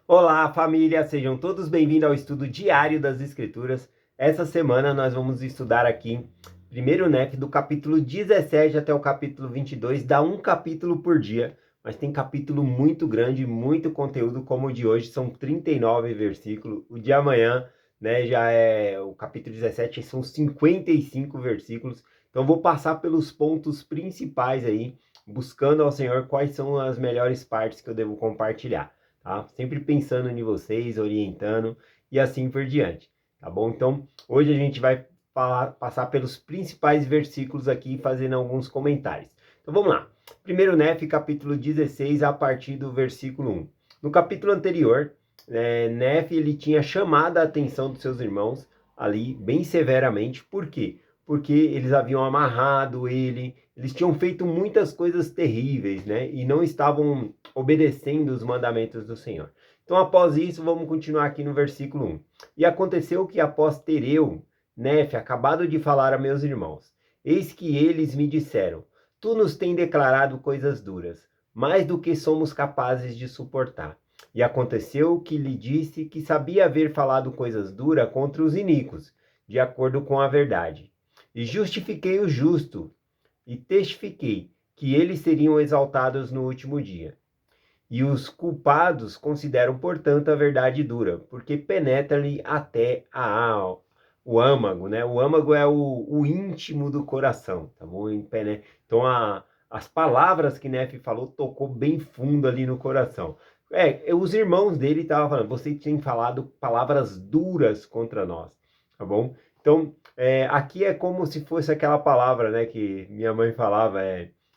Olá, família! Sejam todos bem-vindos ao estudo diário das Escrituras. Essa semana nós vamos estudar aqui primeiro NEF do capítulo 17 até o capítulo 22. Dá um capítulo por dia, mas tem capítulo muito grande, muito conteúdo, como o de hoje, são 39 versículos. O de amanhã, né, já é o capítulo 17, são 55 versículos. Então vou passar pelos pontos principais aí, buscando ao Senhor quais são as melhores partes que eu devo compartilhar. Tá? Sempre pensando em vocês, orientando e assim por diante, tá bom? Então, hoje a gente vai passar pelos principais versículos aqui, fazendo alguns comentários. Então, vamos lá. Primeiro Nef, capítulo 16, a partir do versículo 1. No capítulo anterior, Nef, ele tinha chamado a atenção dos seus irmãos ali, bem severamente. Por quê? Porque eles haviam amarrado ele, eles tinham feito muitas coisas terríveis, né? E não estavam obedecendo os mandamentos do Senhor. Então, após isso, vamos continuar aqui no versículo 1. E aconteceu que após ter eu, Nefe, acabado de falar a meus irmãos, eis que eles me disseram, tu nos tem declarado coisas duras, mais do que somos capazes de suportar. E aconteceu que lhe disse que sabia haver falado coisas duras contra os iníquos, de acordo com a verdade. E justifiquei o justo, e testifiquei que eles seriam exaltados no último dia. E os culpados consideram, portanto, a verdade dura, porque penetra-lhe até o âmago, né? O âmago é o íntimo do coração, tá bom? Então, as palavras que Nefe falou tocou bem fundo ali no coração. Os irmãos dele estavam falando, você tem falado palavras duras contra nós, tá bom? Então, aqui é como se fosse aquela palavra, né, que minha mãe falava,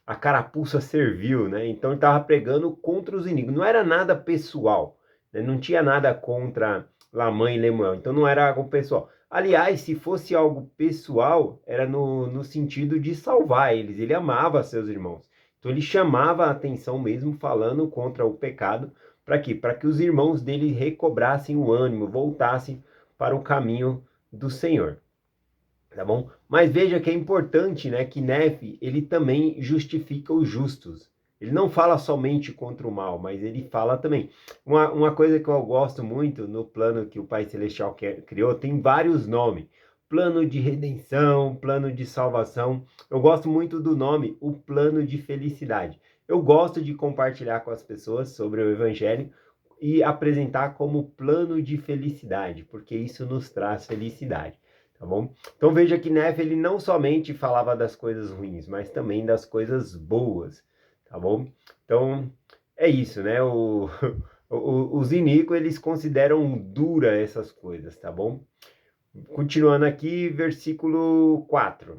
a carapuça servil, né? Então ele estava pregando contra os inimigos. Não era nada pessoal, né? Não tinha nada contra Lamã e Lemuel. Então não era algo pessoal. Aliás, se fosse algo pessoal, era no sentido de salvar eles. Ele amava seus irmãos. Então ele chamava a atenção mesmo falando contra o pecado. Para quê? Para que os irmãos dele recobrassem o ânimo, voltassem para o caminho do Senhor. Tá bom? Mas veja que é importante, né, que Nefe, ele também justifica os justos. Ele não fala somente contra o mal, mas ele fala também. Uma coisa que eu gosto muito no plano que o Pai Celestial criou, tem vários nomes. Plano de redenção, plano de salvação. Eu gosto muito do nome, o plano de felicidade. Eu gosto de compartilhar com as pessoas sobre o Evangelho e apresentar como plano de felicidade, porque isso nos traz felicidade. Tá bom? Então veja que Nefe, ele não somente falava das coisas ruins, mas também das coisas boas, tá bom? Então é isso, né? Os iníquos, eles consideram dura essas coisas, tá bom? Continuando aqui, versículo 4.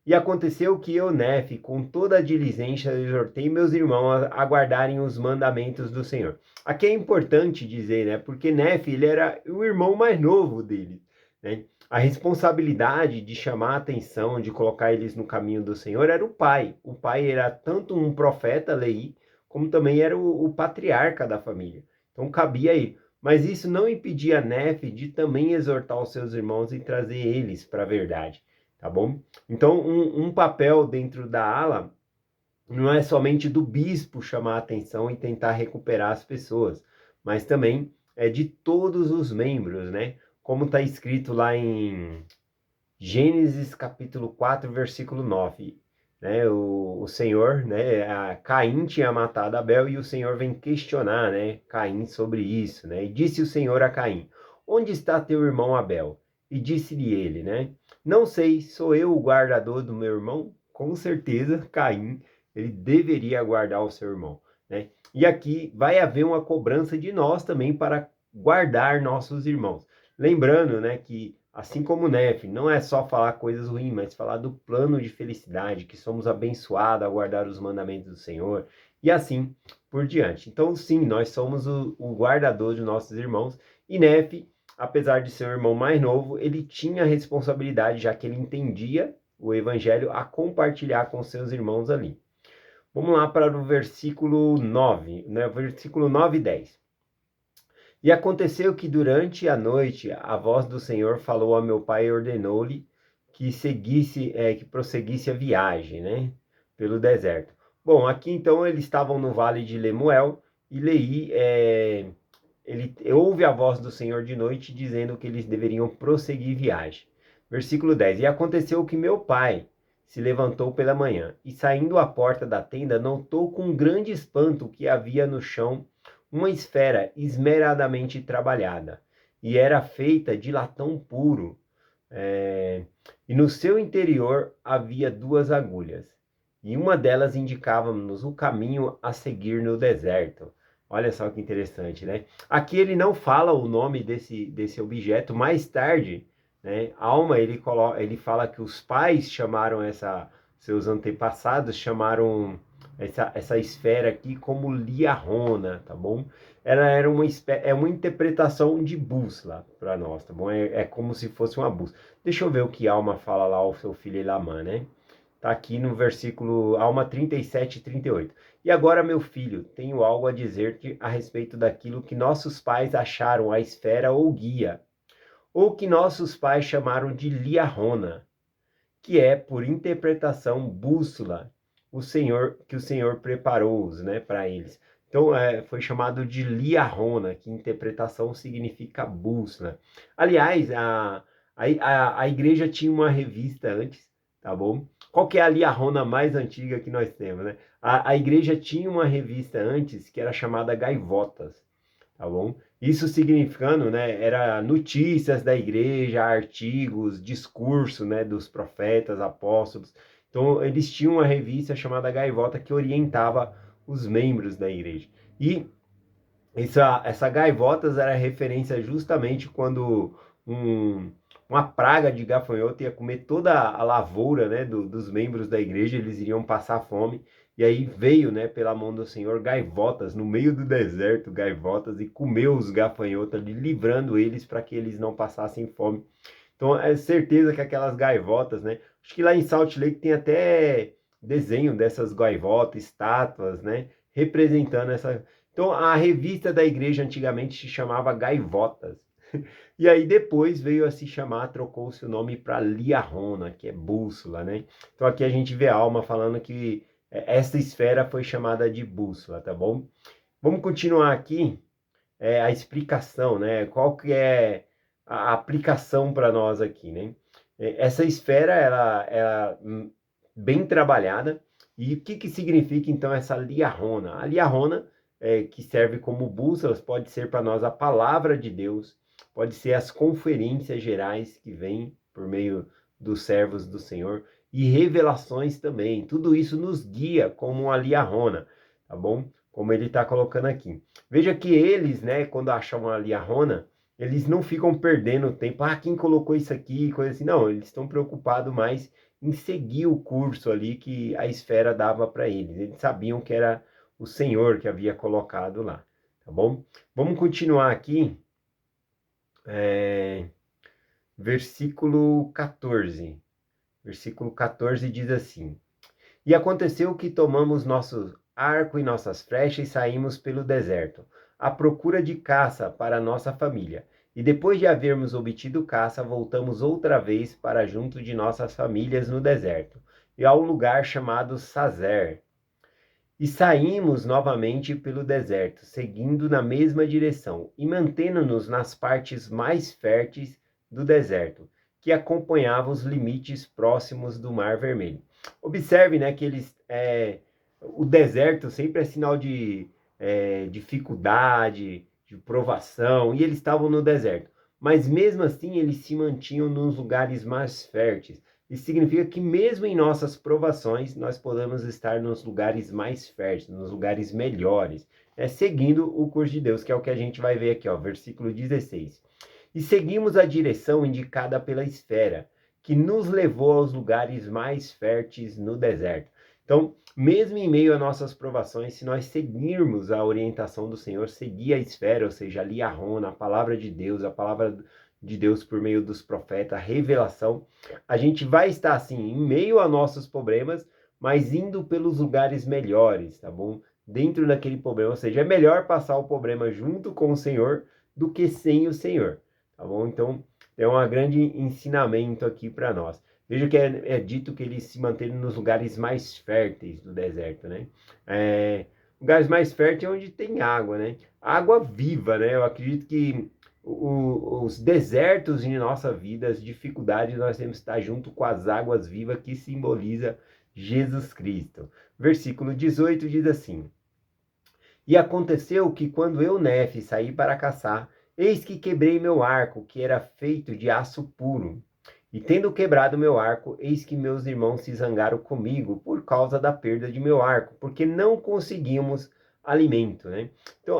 E aconteceu que eu, Nefe, com toda a diligência, exortei meus irmãos a guardarem os mandamentos do Senhor. Aqui é importante dizer, né? Porque Nefe, ele era o irmão mais novo dele, né? A responsabilidade de chamar a atenção, de colocar eles no caminho do Senhor, era o pai. O pai era tanto um profeta, Leí, como também era o patriarca da família. Então cabia a ele. Mas isso não impedia Nefe de também exortar os seus irmãos e trazer eles para a verdade, tá bom? Então, um papel dentro da ala não é somente do bispo chamar a atenção e tentar recuperar as pessoas, mas também é de todos os membros, né? Como está escrito lá em Gênesis capítulo 4, versículo 9. Né? O Senhor, né? Caim tinha matado Abel e o Senhor vem questionar, né? Caim sobre isso, né? E disse o Senhor a Caim, onde está teu irmão Abel? E disse-lhe ele, né? Não sei, sou eu o guardador do meu irmão? Com certeza, Caim, ele deveria guardar o seu irmão, né? E aqui vai haver uma cobrança de nós também para guardar nossos irmãos. Lembrando, né, que assim como Nefe, não é só falar coisas ruins, mas falar do plano de felicidade, que somos abençoados a guardar os mandamentos do Senhor, e assim por diante. Então, sim, nós somos o guardador de nossos irmãos, e Nefe, apesar de ser o irmão mais novo, ele tinha a responsabilidade, já que ele entendia o evangelho, a compartilhar com seus irmãos ali. Vamos lá para o versículo 9, né? Versículo 9 e 10. E aconteceu que durante a noite a voz do Senhor falou a meu pai e ordenou-lhe que que prosseguisse a viagem, né, pelo deserto. Bom, aqui então eles estavam no vale de Lemuel e Leí ele ouve a voz do Senhor de noite dizendo que eles deveriam prosseguir viagem. Versículo 10. E aconteceu que meu pai se levantou pela manhã e, saindo à porta da tenda, notou com grande espanto que havia no chão uma esfera esmeradamente trabalhada, e era feita de latão puro. E no seu interior havia 2 agulhas, e uma delas indicava-nos o caminho a seguir no deserto. Olha só que interessante, né? Aqui ele não fala o nome desse objeto. Mais tarde, né, Alma, ele fala que os pais chamaram seus antepassados chamaram essa esfera aqui como liarrona, tá bom? Ela era uma interpretação de bússola para nós, tá bom? É como se fosse uma bússola. Deixa eu ver o que Alma fala lá ao seu filho Elamã, né? Tá aqui no versículo Alma 37 e 38. E agora, meu filho, tenho algo a dizer-te a respeito daquilo que nossos pais acharam a esfera ou guia, ou que nossos pais chamaram de liarrona, que é, por interpretação, bússola, que o Senhor preparou-os, né, para eles. Então, foi chamado de liarrona, que interpretação significa bússola. Aliás, a igreja tinha uma revista antes, tá bom? Qual que é a liarrona mais antiga que nós temos, né? A igreja tinha uma revista antes que era chamada Gaivotas, tá bom? Isso significando, né, era notícias da igreja, artigos, discurso, né, dos profetas, apóstolos. Então, eles tinham uma revista chamada Gaivota que orientava os membros da igreja. E essa Gaivotas era referência justamente quando uma praga de gafanhoto ia comer toda a lavoura, né, dos membros da igreja, eles iriam passar fome. E aí veio, né, pela mão do Senhor, gaivotas, no meio do deserto, gaivotas, e comeu os gafanhotos ali, livrando eles para que eles não passassem fome. Então, é certeza que aquelas gaivotas, né, acho que lá em Salt Lake tem até desenho dessas gaivotas, estátuas, né, representando essa. Então, a revista da igreja antigamente se chamava Gaivotas. E aí depois veio a se chamar, trocou-se o nome para Liarrona, que é bússola, né? Então aqui a gente vê a Alma falando que essa esfera foi chamada de bússola, tá bom? Vamos continuar aqui a explicação, né? Qual que é a aplicação para nós aqui, né? Essa esfera, ela bem trabalhada. E o que significa então essa liarrona? A liarrona, que serve como bússolas, pode ser para nós a palavra de Deus, pode ser as conferências gerais que vêm por meio dos servos do Senhor e revelações também. Tudo isso nos guia como uma liarrona, tá bom? Como ele está colocando aqui. Veja que eles, né, quando acham uma liarrona, eles não ficam perdendo tempo. Ah, quem colocou isso aqui? Coisa assim. Não, eles estão preocupados mais em seguir o curso ali que a esfera dava para eles. Eles sabiam que era o Senhor que havia colocado lá, tá bom? Vamos continuar aqui. Versículo 14. Versículo 14 diz assim: E aconteceu que tomamos nosso arco e nossas flechas e saímos pelo deserto, à procura de caça para nossa família. E depois de havermos obtido caça, voltamos outra vez para junto de nossas famílias no deserto, e ao lugar chamado Sazer. E saímos novamente pelo deserto, seguindo na mesma direção, e mantendo-nos nas partes mais férteis do deserto, que acompanhavam os limites próximos do Mar Vermelho. Observe, né, que o deserto sempre é sinal de dificuldade, de provação, e eles estavam no deserto. Mas mesmo assim, eles se mantinham nos lugares mais férteis. Isso significa que mesmo em nossas provações, nós podemos estar nos lugares mais férteis, nos lugares melhores, seguindo o curso de Deus, que é o que a gente vai ver aqui, ó, versículo 16. E seguimos a direção indicada pela esfera, que nos levou aos lugares mais férteis no deserto. Então, mesmo em meio a nossas provações, se nós seguirmos a orientação do Senhor, seguir a esfera, ou seja, ali a Rona, a palavra de Deus por meio dos profetas, a revelação, a gente vai estar assim, em meio a nossos problemas, mas indo pelos lugares melhores, tá bom? Dentro daquele problema, ou seja, é melhor passar o problema junto com o Senhor do que sem o Senhor, tá bom? Então, é um grande ensinamento aqui para nós. Veja que é dito que eles se manteram nos lugares mais férteis do deserto, né? lugares mais férteis é onde tem água, né? Água viva, né? Eu acredito que os desertos em nossa vida, as dificuldades, nós temos que estar junto com as águas vivas que simboliza Jesus Cristo. Versículo 18 diz assim: E aconteceu que quando eu, Nefe, saí para caçar, eis que quebrei meu arco, que era feito de aço puro. E tendo quebrado meu arco, eis que meus irmãos se zangaram comigo por causa da perda de meu arco, porque não conseguimos alimento, né? Então,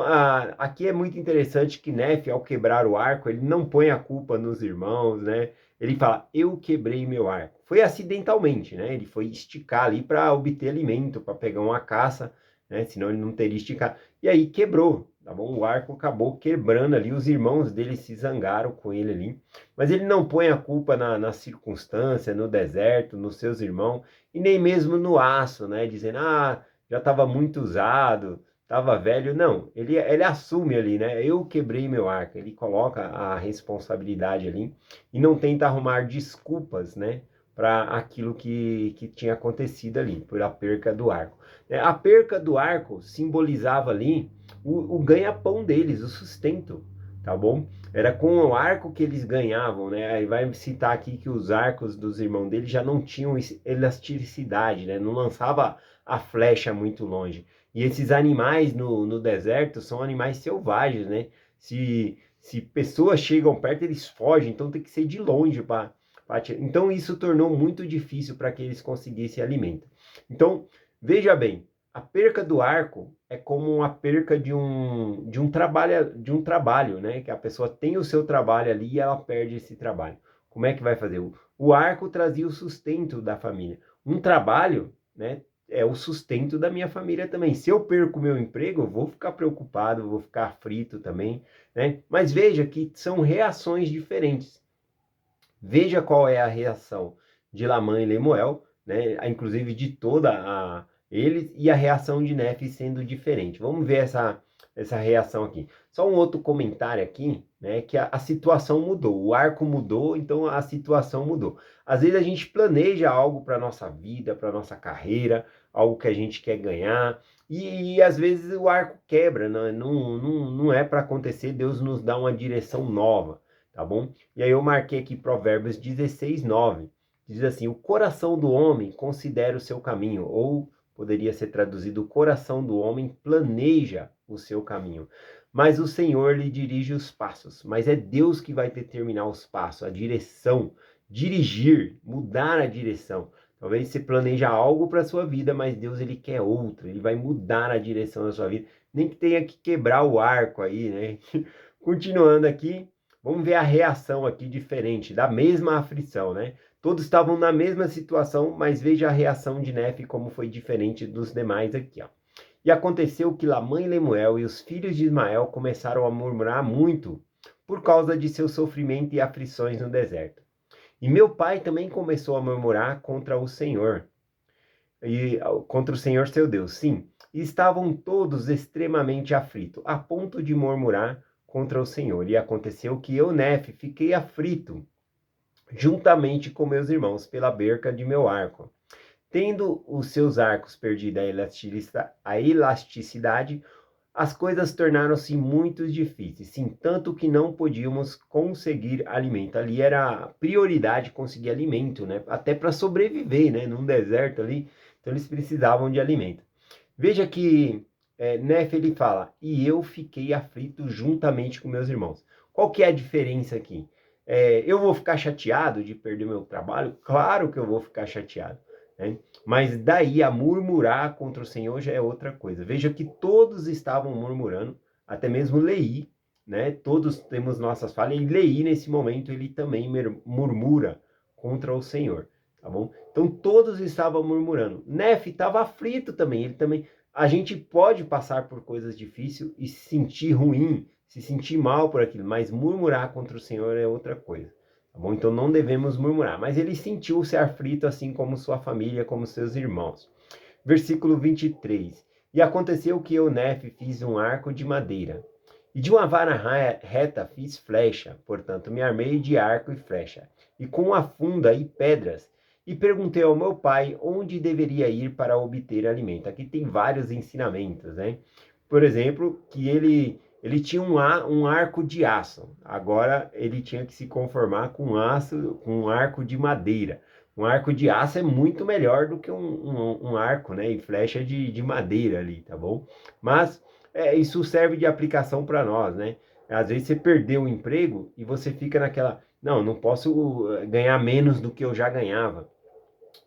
aqui é muito interessante que Nefe, ao quebrar o arco, ele não põe a culpa nos irmãos, né? Ele fala, eu quebrei meu arco. Foi acidentalmente, né? Ele foi esticar ali para obter alimento, para pegar uma caça, né? Senão ele não teria esticado. E aí quebrou, tá bom? O arco acabou quebrando ali, os irmãos dele se zangaram com ele ali. Mas ele não põe a culpa na circunstância, no deserto, nos seus irmãos, e nem mesmo no aço, né? Dizendo, já estava muito usado, estava velho. Não, ele assume ali, né? Eu quebrei meu arco. Ele coloca a responsabilidade ali e não tenta arrumar desculpas, né? Para aquilo que tinha acontecido ali, por a perca do arco. A perca do arco simbolizava ali o ganha-pão deles, o sustento, tá bom? Era com o arco que eles ganhavam, né? Aí vai citar aqui que os arcos dos irmãos dele já não tinham elasticidade, né? Não lançava a flecha muito longe. E esses animais no deserto são animais selvagens, né? Se pessoas chegam perto, eles fogem, então tem que ser de longe para então isso tornou muito difícil para que eles conseguissem alimento. Então, veja bem, a perca do arco é como a perca de um trabalho, né? Que a pessoa tem o seu trabalho ali e ela perde esse trabalho. Como é que vai fazer? O arco trazia o sustento da família. Um trabalho, né? É o sustento da minha família também. Se eu perco meu emprego, eu vou ficar preocupado, vou ficar aflito também, né? Mas veja que são reações diferentes. Veja qual é a reação de Lamã e Lemuel, né? Inclusive de toda eles, e a reação de Nefe sendo diferente. Vamos ver essa reação aqui. Só um outro comentário aqui, né? Que a situação mudou, o arco mudou, então a situação mudou. Às vezes a gente planeja algo para nossa vida, para nossa carreira, algo que a gente quer ganhar, e às vezes o arco quebra, não é para acontecer, Deus nos dá uma direção nova, tá bom? E aí eu marquei aqui Provérbios 16, 9. Diz assim, o coração do homem considera o seu caminho, ou poderia ser traduzido, o coração do homem planeja o seu caminho, mas o Senhor lhe dirige os passos. Mas é Deus que vai determinar os passos, a direção, dirigir, mudar a direção. Talvez você planeja algo para a sua vida, mas Deus ele quer outro, ele vai mudar a direção da sua vida. Nem que tenha que quebrar o arco aí, né? Continuando aqui, vamos ver a reação aqui diferente, da mesma aflição, né? Todos estavam na mesma situação, mas veja a reação de Nefe como foi diferente dos demais aqui, ó. E aconteceu que Lamã e Lemuel e os filhos de Ismael começaram a murmurar muito por causa de seu sofrimento e aflições no deserto. E meu pai também começou a murmurar contra o Senhor, e contra o Senhor seu Deus. Sim, e estavam todos extremamente aflitos, a ponto de murmurar contra o Senhor. E aconteceu que eu, Nefe, fiquei aflito, juntamente com meus irmãos, pela perca de meu arco. Tendo os seus arcos perdido a elasticidade, as coisas tornaram-se muito difíceis, sim, tanto que não podíamos conseguir alimento. Ali era a prioridade conseguir alimento, né? Até para sobreviver, né? Num deserto ali, então eles precisavam de alimento. Veja que Nefe ele fala, e eu fiquei aflito juntamente com meus irmãos. Qual que é a diferença aqui? Eu vou ficar chateado de perder meu trabalho? Claro que eu vou ficar chateado, né? Mas daí a murmurar contra o Senhor já é outra coisa. Veja que todos estavam murmurando, até mesmo Leí, né? Todos temos nossas falhas, e Leí nesse momento ele também murmura contra o Senhor, tá bom? Então todos estavam murmurando. Nefe estava aflito também, ele também. A gente pode passar por coisas difíceis e se sentir ruim, se sentir mal por aquilo, mas murmurar contra o Senhor é outra coisa. Tá bom? Então não devemos murmurar. Mas ele sentiu-se aflito, assim como sua família, como seus irmãos. Versículo 23. E aconteceu que eu, Nefe, fiz um arco de madeira, e de uma vara reta fiz flecha, portanto me armei de arco e flecha, e com a funda e pedras, e perguntei ao meu pai onde deveria ir para obter alimento. Aqui tem vários ensinamentos, né? Por exemplo, que ele tinha um arco de aço. Agora ele tinha que se conformar com um arco de madeira. Um arco de aço é muito melhor do que um arco, né? E flecha de madeira ali, tá bom? Mas isso serve de aplicação para nós, né? Às vezes você perdeu o emprego e você fica naquela, não, não posso ganhar menos do que eu já ganhava.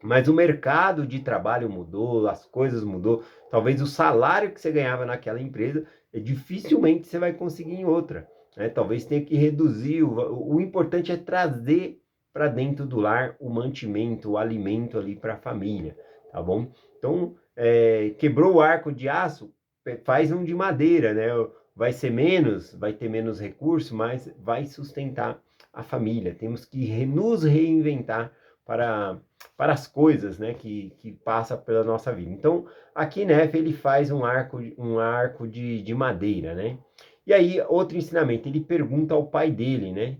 Mas o mercado de trabalho mudou, as coisas mudou. Talvez o salário que você ganhava naquela empresa, dificilmente você vai conseguir em outra, né? Talvez tenha que reduzir. O importante é trazer para dentro do lar o mantimento, o alimento ali para a família, tá bom? Então, quebrou o arco de aço, faz um de madeira, né? Vai ser menos, vai ter menos recurso, mas vai sustentar a família. Temos que nos reinventar para as coisas, né, que passa pela nossa vida. Então, aqui, né, ele faz um arco de madeira, né? E aí, outro ensinamento, ele pergunta ao pai dele, né,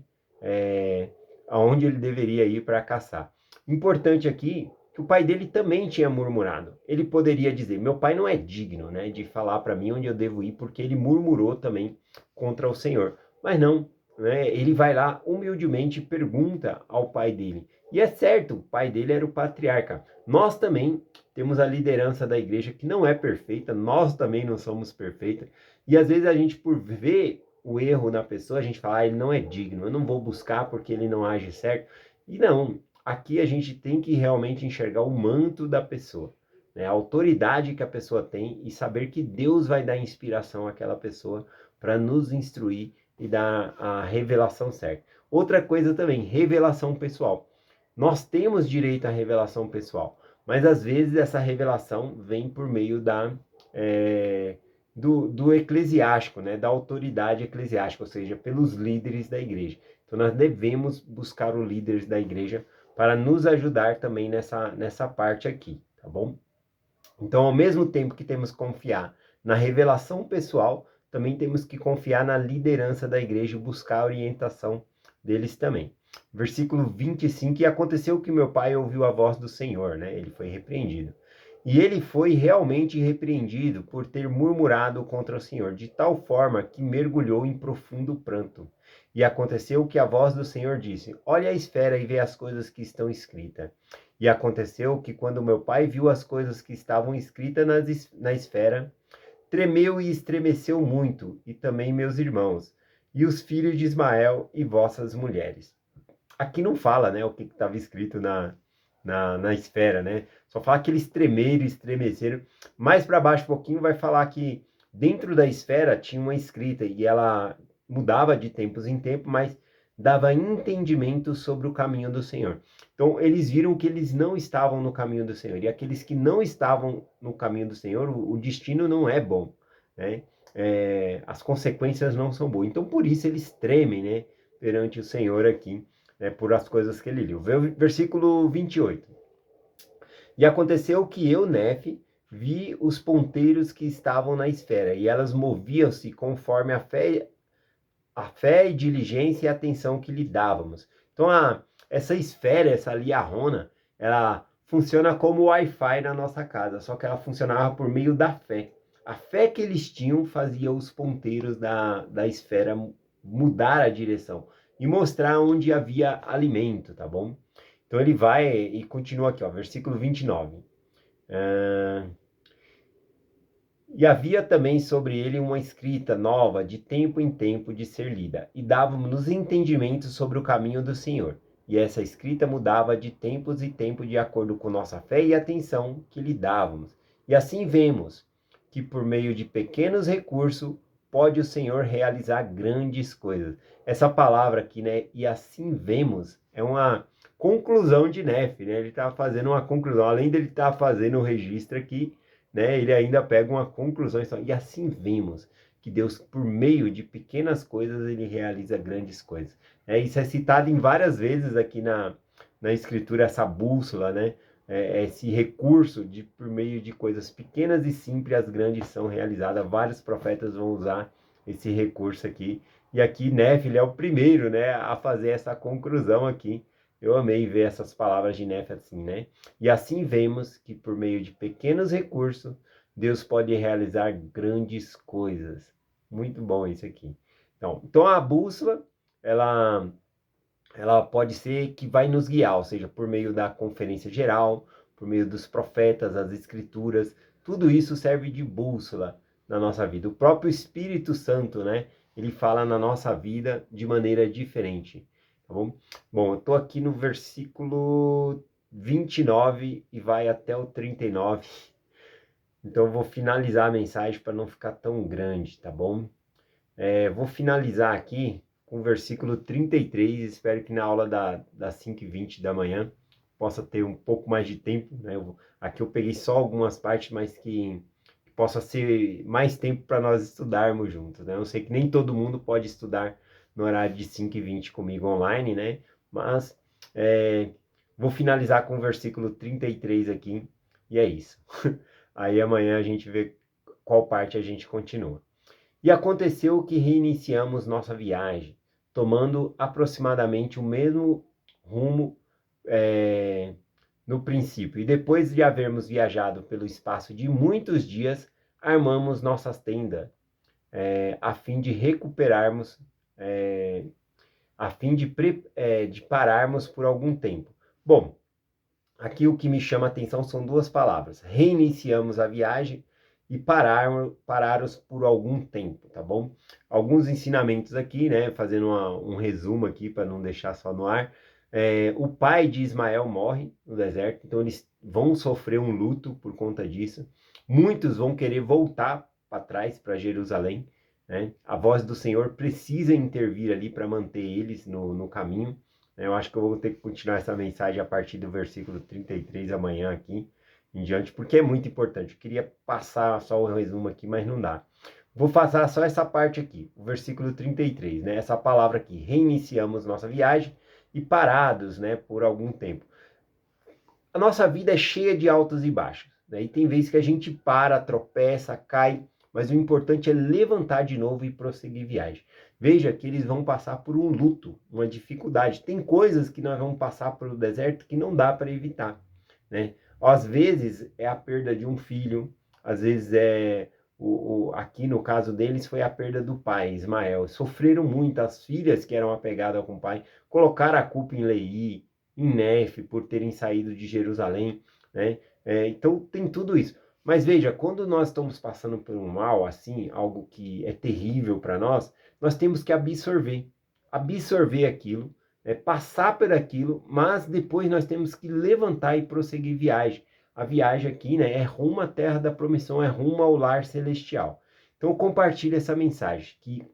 aonde ele deveria ir para caçar. Importante aqui que o pai dele também tinha murmurado. Ele poderia dizer, meu pai não é digno, né, de falar para mim onde eu devo ir, porque ele murmurou também contra o Senhor. Mas não, né, ele vai lá humildemente e pergunta ao pai dele. E é certo, o pai dele era o patriarca. Nós também temos a liderança da igreja que não é perfeita, nós também não somos perfeitos. E às vezes a gente, por ver o erro na pessoa, a gente fala, ele não é digno, eu não vou buscar porque ele não age certo. E não, aqui a gente tem que realmente enxergar o manto da pessoa, né? A autoridade que a pessoa tem e saber que Deus vai dar inspiração àquela pessoa para nos instruir e dar a revelação certa. Outra coisa também, revelação pessoal. Nós temos direito à revelação pessoal, mas às vezes essa revelação vem por meio do eclesiástico, né? Da autoridade eclesiástica, ou seja, pelos líderes da igreja. Então nós devemos buscar os líderes da igreja para nos ajudar também nessa parte aqui, tá bom? Então, ao mesmo tempo que temos que confiar na revelação pessoal, também temos que confiar na liderança da igreja e buscar a orientação deles também. Versículo 25, e aconteceu que meu pai ouviu a voz do Senhor, né? Ele foi repreendido. E ele foi realmente repreendido por ter murmurado contra o Senhor, de tal forma que mergulhou em profundo pranto. E aconteceu que a voz do Senhor disse, olha a esfera e vê as coisas que estão escritas. E aconteceu que quando meu pai viu as coisas que estavam escritas na esfera, tremeu e estremeceu muito, e também meus irmãos, e os filhos de Ismael e vossas mulheres. Aqui não fala, né, o que estava escrito na esfera, né? Só fala que eles tremeram, estremeceram. Mais para baixo um pouquinho vai falar que dentro da esfera tinha uma escrita e ela mudava de tempos em tempo, mas dava entendimento sobre o caminho do Senhor. Então eles viram que eles não estavam no caminho do Senhor, e aqueles que não estavam no caminho do Senhor, o destino não é bom, né? As consequências não são boas. Então por isso eles tremem, né, perante o Senhor aqui, né, por as coisas que ele leu. Versículo 28. E aconteceu que eu, Nefe, vi os ponteiros que estavam na esfera, e elas moviam-se conforme a fé e diligência e atenção que lhe dávamos. Então, essa esfera, essa liarrona, ela funciona como Wi-Fi na nossa casa, só que ela funcionava por meio da fé. A fé que eles tinham fazia os ponteiros da esfera mudar a direção e mostrar onde havia alimento, tá bom? Então ele vai e continua aqui, ó, versículo 29. E havia também sobre ele uma escrita nova, de tempo em tempo de ser lida, e dava-nos entendimento sobre o caminho do Senhor. E essa escrita mudava de tempos e tempos de acordo com nossa fé e atenção que lhe dávamos. E assim vemos que por meio de pequenos recursos pode o Senhor realizar grandes coisas. Essa palavra aqui, né, e assim vemos, é uma conclusão de Nefe, né? Ele está fazendo uma conclusão, além dele estar fazendo o registro aqui, né, ele ainda pega uma conclusão, e assim vemos que Deus, por meio de pequenas coisas, ele realiza grandes coisas. Isso é citado em várias vezes aqui na Escritura, essa bússola, né? Esse recurso de por meio de coisas pequenas e simples, as grandes são realizadas. Vários profetas vão usar esse recurso aqui. E aqui Nefe é o primeiro, né, a fazer essa conclusão aqui, Eu amei ver essas palavras de Nefe assim, né? E assim vemos que por meio de pequenos recursos, Deus pode realizar grandes coisas. Muito bom isso aqui. Então a bússola, ela, ela pode ser que vai nos guiar, ou seja, por meio da conferência geral, por meio dos profetas, as escrituras, tudo isso serve de bússola na nossa vida. O próprio Espírito Santo, né? Ele fala na nossa vida de maneira diferente, tá bom? Bom, eu tô aqui no versículo 29 e vai até o 39. Então eu vou finalizar a mensagem para não ficar tão grande, tá bom? Vou finalizar aqui com o versículo 33. Espero que na aula das 5h20 da manhã possa ter um pouco mais de tempo, né? Aqui eu peguei só algumas partes, mas que possa ser mais tempo para nós estudarmos juntos, né? Eu sei que nem todo mundo pode estudar no horário de 5h20 comigo online, né? Mas vou finalizar com o versículo 33 aqui, e é isso. Aí amanhã a gente vê qual parte a gente continua. E aconteceu que reiniciamos nossa viagem, tomando aproximadamente o mesmo rumo no princípio. E depois de havermos viajado pelo espaço de muitos dias, armamos nossas tendas, a fim de recuperarmos, a fim de pararmos por algum tempo. Bom, aqui o que me chama a atenção são duas palavras: reiniciamos a viagem e pararos por algum tempo, tá bom? Alguns ensinamentos aqui, né? Fazendo um resumo aqui para não deixar só no ar. O pai de Ismael morre no deserto, então eles vão sofrer um luto por conta disso. Muitos vão querer voltar para trás, para Jerusalém, né? A voz do Senhor precisa intervir ali para manter eles no caminho. Eu acho que eu vou ter que continuar essa mensagem a partir do versículo 33 amanhã aqui em diante, porque é muito importante. Eu queria passar só o resumo aqui, mas não dá. Vou passar só essa parte aqui, o versículo 33, né? Essa palavra aqui: reiniciamos nossa viagem e parados, né, por algum tempo. A nossa vida é cheia de altos e baixos, né? E tem vezes que a gente para, tropeça, cai, mas o importante é levantar de novo e prosseguir viagem. Veja que eles vão passar por um luto, uma dificuldade. Tem coisas que nós vamos passar pelo deserto que não dá para evitar, né? Às vezes é a perda de um filho, às vezes aqui no caso deles foi a perda do pai, Ismael. Sofreram muito, as filhas que eram apegadas com o pai, colocaram a culpa em Leí, em Nefe, por terem saído de Jerusalém, né? Então tem tudo isso. Mas veja, quando nós estamos passando por um mal assim, algo que é terrível para nós temos que absorver aquilo, passar por aquilo, mas depois nós temos que levantar e prosseguir viagem. A viagem aqui, né, é rumo à terra da promissão, é rumo ao lar celestial. Então compartilhe essa mensagem, que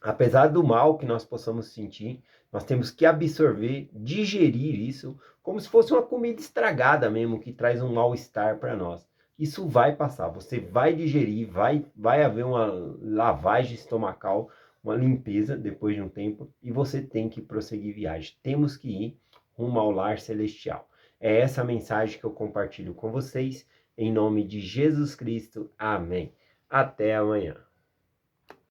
apesar do mal que nós possamos sentir, nós temos que absorver, digerir isso, como se fosse uma comida estragada mesmo, que traz um mal-estar para nós. Isso vai passar, você vai digerir, vai haver uma lavagem estomacal, uma limpeza depois de um tempo, e você tem que prosseguir viagem. Temos que ir rumo ao lar celestial. É essa mensagem que eu compartilho com vocês, em nome de Jesus Cristo. Amém. Até amanhã.